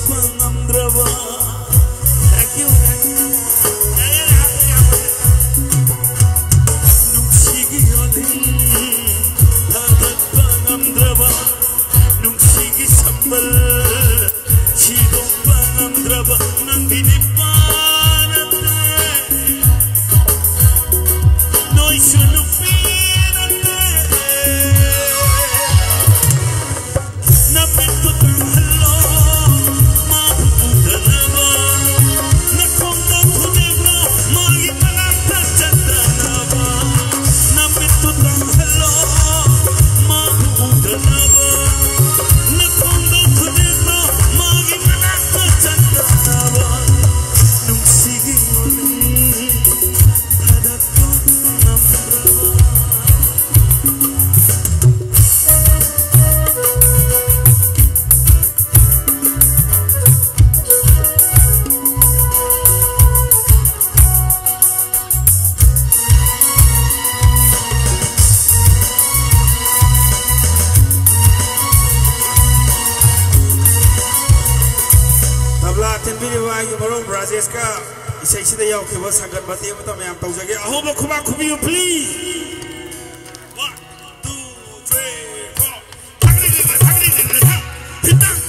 pangamdraba. Thank you. Nung sige uling dagat pangamdraba, nung sige sambal sidong pangamdraba nang binipan natin. No'y sunupin natin. Napindot ang halong mapupunta na ba? Nakondang kunibro, magitalagtag tanda na ba? Napindot ang halong mapupunta na ba? Nakondang kunibro, magitalagtag tanda na ba? Nung sige ulit hadak ko ng brava. Tabla video ay maro Brazil ka isay sida yaw ke was sangat bati mo ta mayam taujage aho mo khuma khumi you please 1 2 3 4 thagri ha pitang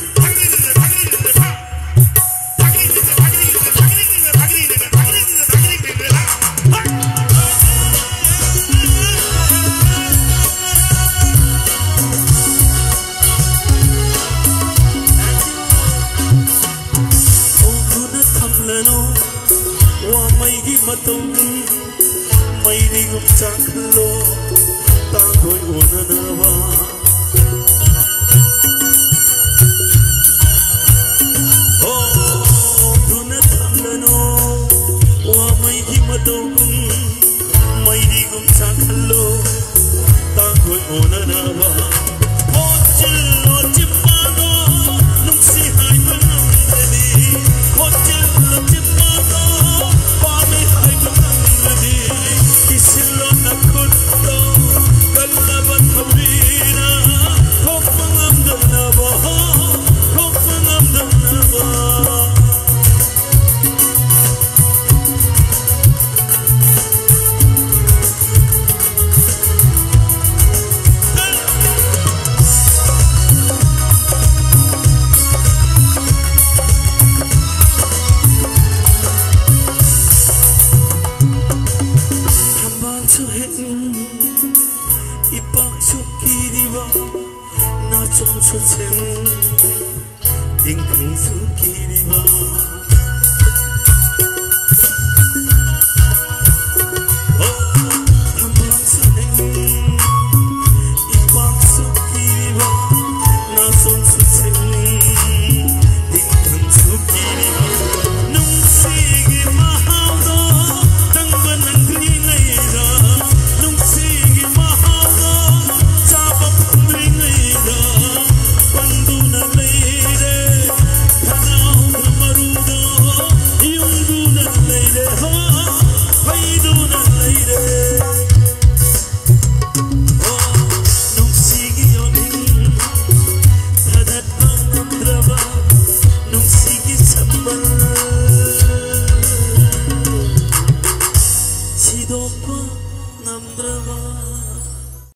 matong may ligong saklo tago'y una na ba? Oh, dunat ang lano wa may himatong may ligong saklo tago'y una na ba? Hotel o tipago nung sihay pa ng dali. Hotel o tipago Isilon na kuto, kalaban mabina. Kung pangamdam na ba, kung pangamdam na ba. 나 좀 초생 띵강 수기리와